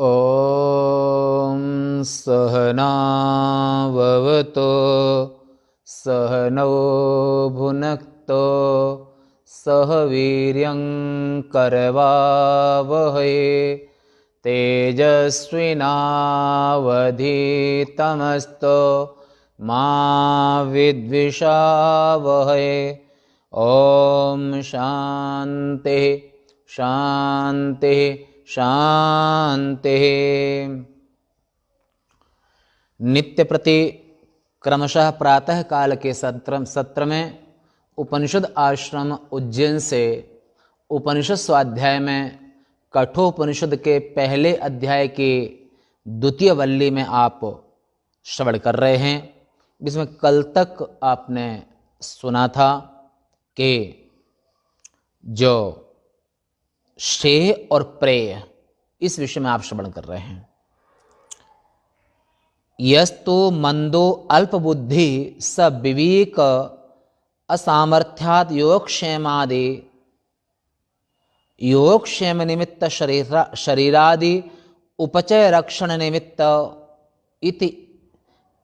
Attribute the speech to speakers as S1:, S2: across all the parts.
S1: ॐ सहनाववतु सहनौ भुनक्तु सह वीर्यं करवावहै तेजस्विनावधीतमस्तु मा विद्विषावहै। ॐ शान्ति शान्ति शांति। नित्य प्रति क्रमशः प्रातः काल के सत्र में उपनिषद आश्रम उज्जैन से उपनिषद स्वाध्याय में कठोपनिषद के पहले अध्याय की द्वितीय वल्ली में आप श्रवण कर रहे हैं, जिसमें कल तक आपने सुना था कि जो श्रेय और प्रेय इस विषय में आप श्रवण कर रहे हैं। यस्तु मंदो अल्पबुद्धि स विवेक असामर्थ्याद योगक्षेमादि योगक्षेम निमित्त शरीरादि उपचय रक्षण निमित्त इति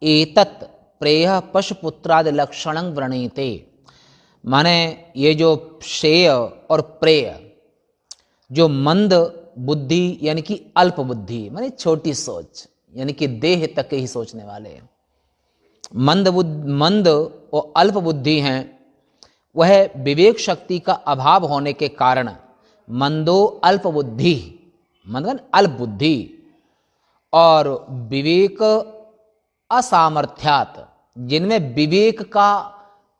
S1: एतत् प्रेय पशुपुत्रादि लक्षणं वृणीते। माने ये जो श्रेय और प्रेय, जो मंद बुद्धि यानी कि अल्प बुद्धि माने छोटी सोच, यानी कि देह तक ही सोचने वाले मंद और अल्प बुद्धि हैं, वह विवेक शक्ति का अभाव होने के कारण मंदो अल्प बुद्धि मतलब अल्प बुद्धि और विवेक असामर्थ्यात, जिनमें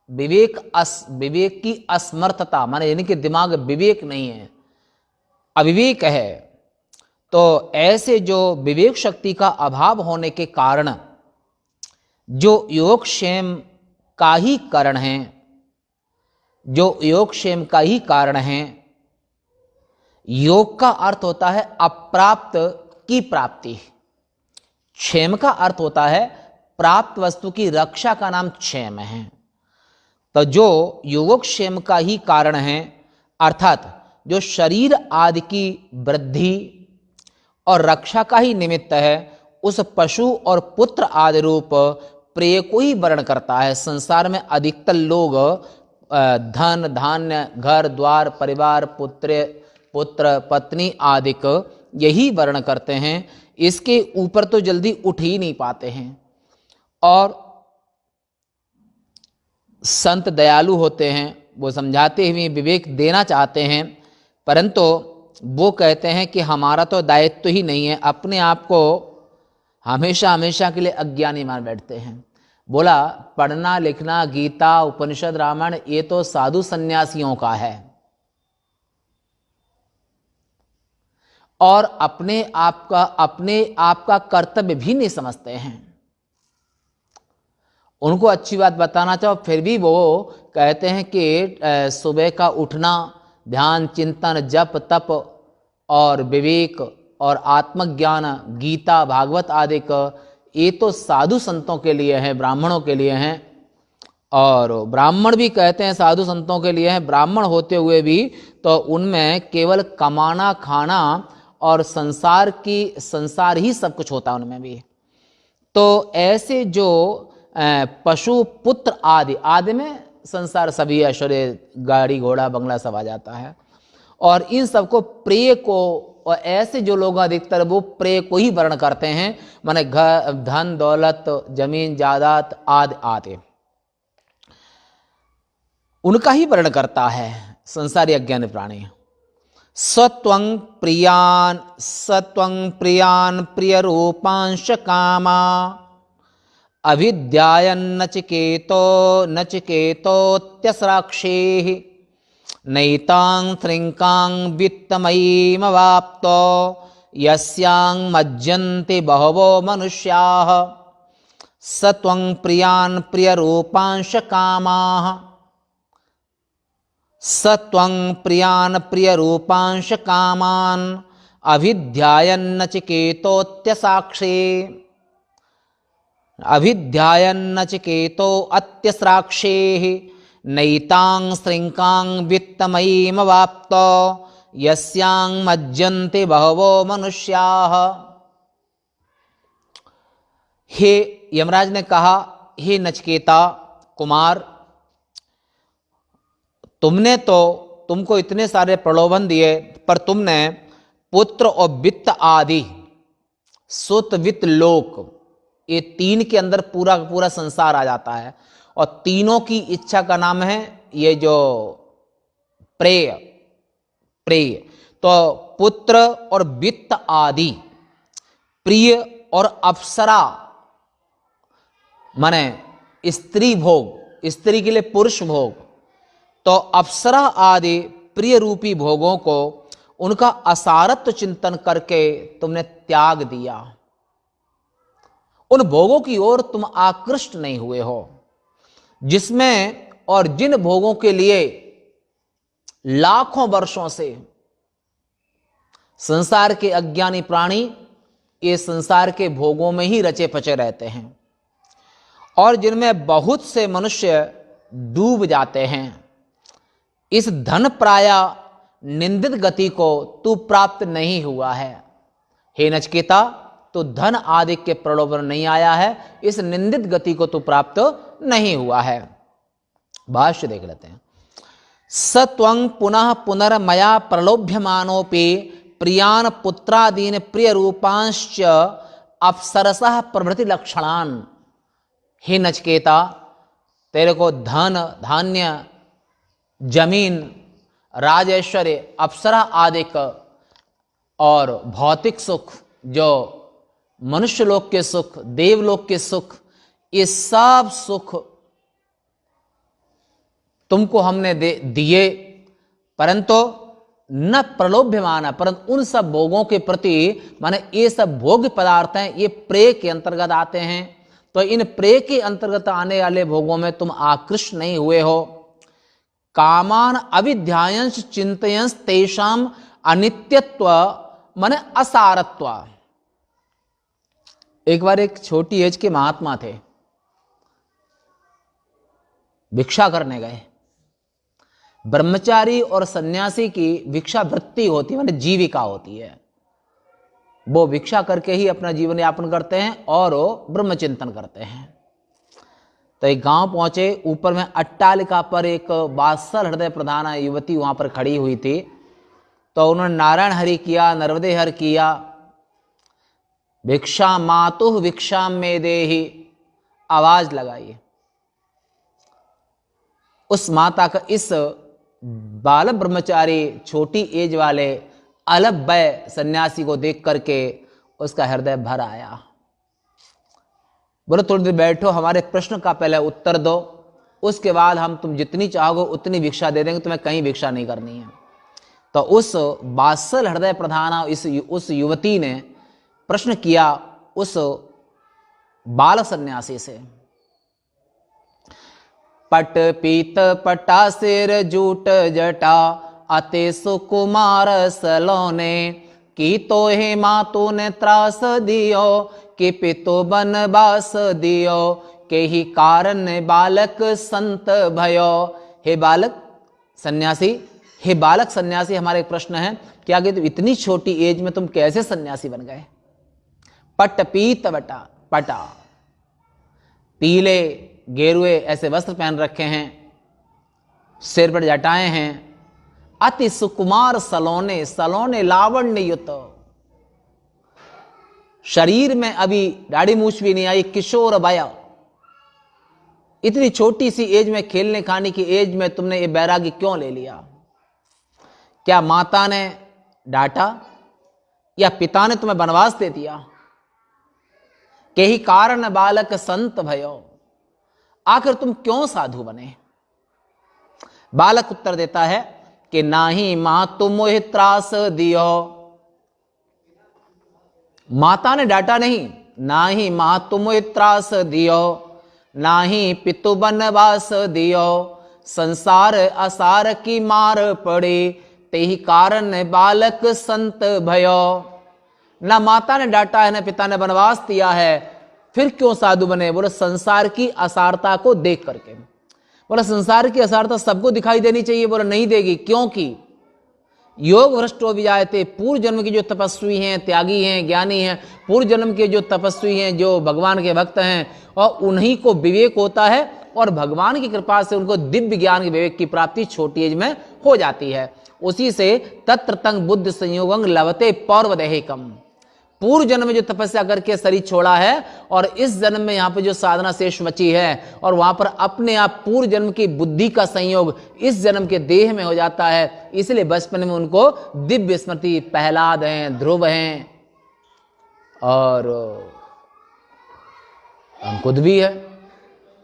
S1: विवेक की असमर्थता माने यानी कि दिमाग विवेक नहीं है, अविवेक है, तो ऐसे जो विवेक शक्ति का अभाव होने के कारण जो योगक्षेम का ही कारण है, योग का अर्थ होता है अप्राप्त की प्राप्ति, क्षेम का अर्थ होता है प्राप्त वस्तु की रक्षा का नाम क्षेम है। तो जो योगक्षेम का ही कारण है, अर्थात जो शरीर आदि की वृद्धि और रक्षा का ही निमित्त है, उस पशु और पुत्र आदि रूप प्रेय को ही वर्ण करता है। संसार में अधिकतर लोग धन धान्य घर द्वार परिवार पुत्र पत्नी आदि को यही वर्ण करते हैं, इसके ऊपर तो जल्दी उठ ही नहीं पाते हैं। और संत दयालु होते हैं, वो समझाते हुए विवेक देना चाहते हैं, परंतु वो कहते हैं कि हमारा तो दायित्व ही नहीं है, अपने आप को हमेशा के लिए अज्ञानी मान बैठते हैं। बोला पढ़ना लिखना गीता उपनिषद रामायण ये तो साधु सन्यासियों का है, और अपने आप का कर्तव्य भी नहीं समझते हैं। उनको अच्छी बात बताना चाहो फिर भी वो कहते हैं कि सुबह का उठना, ध्यान चिंतन जप तप और विवेक और आत्मज्ञान गीता भागवत आदि का ये तो साधु संतों के लिए है, ब्राह्मणों के लिए हैं। और ब्राह्मण भी कहते हैं साधु संतों के लिए हैं, ब्राह्मण होते हुए भी तो उनमें केवल कमाना खाना और संसार ही सब कुछ होता है उनमें भी। तो ऐसे जो पशु पुत्र आदि में संसार सभी ऐश्वर्य गाड़ी घोड़ा बंगला सब आ जाता है, और इन सबको प्रेय को, और ऐसे जो लोग अधिकतर वो प्रेय को ही वर्ण करते हैं, माने घर धन दौलत जमीन जायदाद आदि उनका ही वर्ण करता है संसारी अज्ञानी प्राणी। सत्वं प्रियान प्रिय रूपांश कामा नचिकेतोत्यस्राक्षेः नैतां श्रृङ्कां वित्तमयीमवाप्तो यस्यां मज्जन्ति बहवो मनुष्याः सत्वं प्रियान् प्रियरूपांश कामाः अभिध्यायन्नचिकेतो अत्यस्राक्षेः नैतां श्रृङ्कां वित्तमयीमवाप्तो यस्यां मज्जन्ति बहवो मनुष्याः। हे यमराज ने कहा, हे नचिकेता कुमार, तुमको इतने सारे प्रलोभन दिए, पर तुमने पुत्र और वित्त आदि सुत वित्त लोक, ये तीन के अंदर पूरा पूरा संसार आ जाता है, और तीनों की इच्छा का नाम है ये जो प्रेय। प्रेय तो पुत्र और वित्त आदि, प्रिय और अप्सरा माने स्त्री भोग, स्त्री के लिए पुरुष भोग, तो अप्सरा आदि प्रिय रूपी भोगों को उनका असारत्व चिंतन करके तुमने त्याग दिया। उन भोगों की ओर तुम आकृष्ट नहीं हुए हो, जिसमें और जिन भोगों के लिए लाखों वर्षों से संसार के अज्ञानी प्राणी ये संसार के भोगों में ही रचे पचे रहते हैं, और जिनमें बहुत से मनुष्य डूब जाते हैं। इस धन प्राया निंदित गति को तू प्राप्त नहीं हुआ है। हे नचिकेता, तो धन आदि के प्रलोभन नहीं आया है, इस निंदित गति को तू प्राप्त नहीं हुआ है। भाष्य देख लेते हैं। सत्वं पुनः पुनर्मया प्रलोभ्यमानोपि प्रियान पुत्रादीन प्रिय रूपांश्च अप्सरसः प्रभृति लक्षणान। हे नचिकेता, तेरे को धन धान्य जमीन राजेश्वर्य अप्सरा आदि और भौतिक सुख, जो मनुष्य लोक के सुख, देवलोक के सुख, ये सब सुख तुमको हमने दिए, परंतु न प्रलोभ्यमान, परंतु उन सब भोगों के प्रति, माने ये सब भोग्य पदार्थ हैं, ये प्रेय के अंतर्गत आते हैं, तो इन प्रेय के अंतर्गत आने वाले भोगों में तुम आकृष्ट नहीं हुए हो। कामान अविध्यायंश चिंतयंश तेषाम अनित्यत्व माने असारत्व। एक बार एक छोटी एज के महात्मा थे, भिक्षा करने गए। ब्रह्मचारी और सन्यासी की भिक्षा वृत्ति होती है, माने जीविका होती है, वो भिक्षा करके ही अपना जीवन यापन करते हैं और वो ब्रह्मचिंतन करते हैं। तो एक गांव पहुंचे, ऊपर में अट्टालिका पर एक वात्सल हृदय प्रधान युवती वहां पर खड़ी हुई थी, तो उन्होंने नारायण हरि किया, नर्मदे हर किया, भिक्षा मातुः भिक्षाम में देहि, आवाज लगाई। उस माता का इस बाल ब्रह्मचारी छोटी एज वाले अलभ्य सन्यासी को देख करके उसका हृदय भर आया। बोलो थोड़ी देर बैठो, हमारे प्रश्न का पहले उत्तर दो, उसके बाद हम तुम जितनी चाहोगे उतनी भिक्षा दे देंगे, तुम्हें कहीं भिक्षा नहीं करनी है। तो उस वात्सल हृदय प्रधान उस युवती ने प्रश्न किया उस बाल सन्यासी से, पट पीत पटा सिर जूट जटा अति सुकुमार सलोने, की तो हे मातु ने त्रास दियो, कि पितो बनवास दियो, के ही कारण बालक संत भयो। हे बालक सन्यासी, हे बालक सन्यासी, हमारे प्रश्न है कि आगे तो इतनी छोटी एज में तुम कैसे सन्यासी बन गए। पट पीत बटा पटा, पीले गेरुए ऐसे वस्त्र पहन रखे हैं, सिर पर जटाएं हैं, अति सुकुमार सलोने, सलोने लावण्य युत, शरीर में अभी दाढ़ी मूछ भी नहीं आई, किशोर बया। इतनी छोटी सी एज में, खेलने खाने की एज में तुमने ये बैरागी क्यों ले लिया? क्या माता ने डांटा या पिता ने तुम्हें वनवास दे दिया? के ही कारण बालक संत भयो, आखिर तुम क्यों साधु बने? बालक उत्तर देता है कि नाही मां तुम मोहि त्रास दियो। माता ने डांटा नहीं, ना ही मां तुम त्रास दियो, ना ही पितु बनवास दियो, संसार असार की मार पड़ी, ते ही कारण बालक संत भयो। ना माता ने डांटा है, ना पिता ने बनवास दिया है, फिर क्यों साधु बने? बोले संसार की असारता को देख करके। बोला संसार की असारता सबको दिखाई देनी चाहिए? बोला नहीं देगी, क्योंकि योग भ्रष्टो विजायते, पूर्व जन्म की जो तपस्वी हैं, त्यागी हैं, ज्ञानी हैं, पूर्व जन्म के जो तपस्वी हैं, जो भगवान के भक्त हैं, और उन्हीं को विवेक होता है और भगवान की कृपा से उनको दिव्य ज्ञान के विवेक की प्राप्ति छोटी एज में हो जाती है। उसी से तत्र तंग बुद्धि संयोगं लभते पौर्वदेहिकम। पूर्व जन्म में जो तपस्या करके शरीर छोड़ा है और इस जन्म में यहाँ पे जो साधना शेष बची है, और वहां पर अपने आप पूर्व जन्म की बुद्धि का संयोग इस जन्म के देह में हो जाता है। इसलिए बचपन में उनको दिव्य स्मृति, प्रहलाद हैं, ध्रुव हैं, और हम खुद भी है,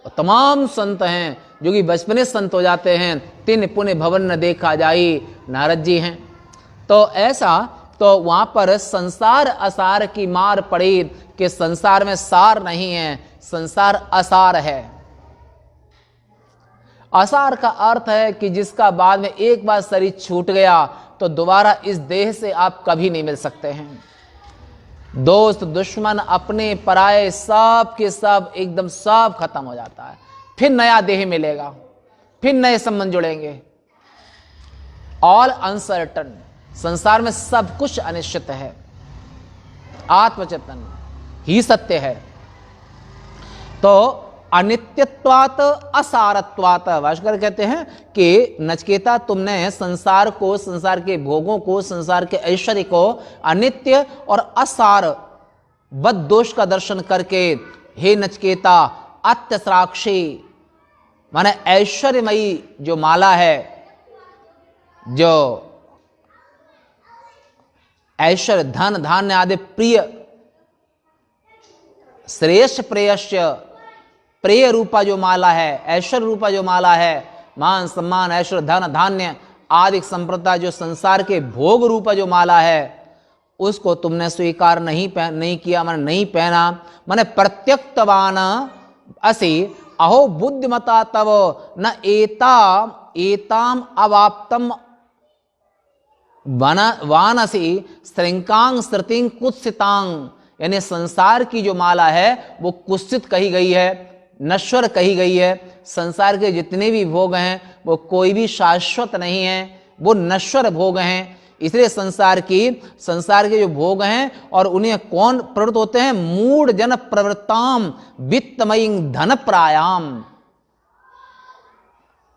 S1: और तमाम संत हैं जो कि बचपने संत हो जाते हैं। तिन पुण्य भवन न देखा जाई, नारद जी हैं। तो ऐसा, तो वहां पर संसार असार की मार पड़ी कि संसार में सार नहीं है, संसार असार है। असार का अर्थ है कि जिसका बाद में एक बार शरीर छूट गया तो दोबारा इस देह से आप कभी नहीं मिल सकते हैं। दोस्त, दुश्मन, अपने पराये, सब के सब एकदम सब खत्म हो जाता है। फिर नया देह मिलेगा, फिर नए संबंध जुड़ेंगे। ऑल अनसर्टन, संसार में सब कुछ अनिश्चित है। आत्मचेतन ही सत्य है। तो अनित्यत्वात असारत्वात, भास्कर कहते हैं कि नचिकेता, तुमने संसार को, संसार के भोगों को, संसार के ऐश्वर्य को अनित्य और असार बद दोष का दर्शन करके, हे नचिकेता, अत्यसाक्षी माने ऐश्वर्यमयी जो माला है, जो ऐश्वर्य, धन, धान्य आदि प्रिय, श्रेष्ठ प्रेयस्य, प्रेय रूपा जो माला है, ऐश्वर्य रूपा जो माला है, मान सम्मान, ऐश्वर्य, धन, धान्य आदि संप्रदा जो संसार के भोग रूपा जो माला है, उसको तुमने स्वीकार नहीं किया, माने नहीं पहना। माने प्रत्यक्तवान असि अहो बुद्धिमता तव न एताम अवाप्तम वानसी श्रृंकांग श्रुतिंग कुत्सितांग। यानी संसार की जो माला है वो कुत्सित कही गई है, नश्वर कही गई है। संसार के जितने भी भोग हैं वो कोई भी शाश्वत नहीं है, वो नश्वर भोग हैं। इसलिए संसार के जो भोग हैं, और उन्हें कौन प्रवृत्त होते हैं, मूढ़ जन प्रवृत्ताम वित्तमयी धन प्रायाम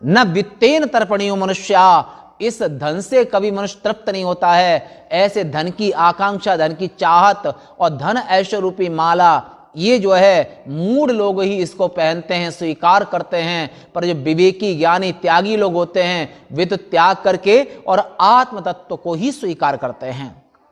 S1: न वित्तेन तर्पणीयो मनुष्या। इस धन से कभी मनुष्य तृप्त नहीं होता है। ऐसे धन की आकांक्षा, धन की चाहत और धन ऐश्वर्य रूपी माला, ये जो है मूढ़ लोग ही इसको पहनते हैं, स्वीकार करते हैं। पर जो विवेकी, ज्ञानी, त्यागी लोग होते हैं, वे तो त्याग करके और आत्म तत्व को ही स्वीकार करते हैं।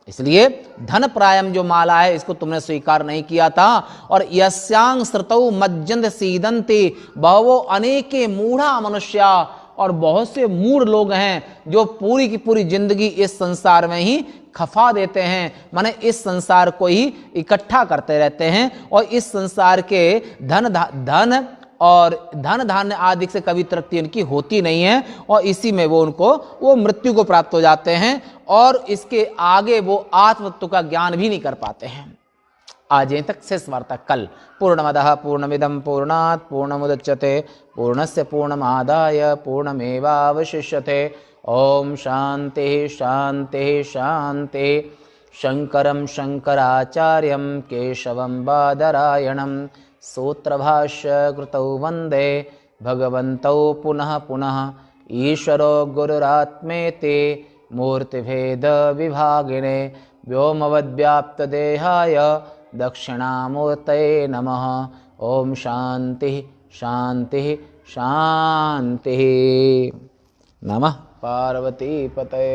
S1: इसलिए धन प्रायम जो माला है, इसको तुमने स्वीकार नहीं किया था। और यस्यांग श्रुतौ मज्जन्त सीदन्ते बहवो अनेके मूढ़ा मनुष्या। और बहुत से मूढ़ लोग हैं जो पूरी की पूरी जिंदगी इस संसार में ही खफा देते हैं, माने इस संसार को ही इकट्ठा करते रहते हैं, और इस संसार के धन और धन धान्य आदि से कभी तृप्ति उनकी होती नहीं है, और इसी में वो मृत्यु को प्राप्त हो जाते हैं, और इसके आगे वो आत्मतत्व का ज्ञान भी नहीं कर पाते हैं। आज यहीं तक शेष वार्ता। कल पूर्णमदः पूर्णमिदं पूर्णात् पूर्णमुदच्यते पूर्णस्य पूर्णमादाय पूर्णमेवावशिष्यते। ओम शांति शांति शांति। शंकरं शंकराचार्यं केशवं बादरायणं सूत्रभाष्य कृतौ वंदे भगवन्तौ पुनः पुनः। ईश्वरो गुरुरात्मेति मूर्तिभेद विभागिने व्योमवद्व्याप्तदेहाय दक्षिणामूर्तये नमः। ओम शांति शांति शांति। नमः पार्वती पतये।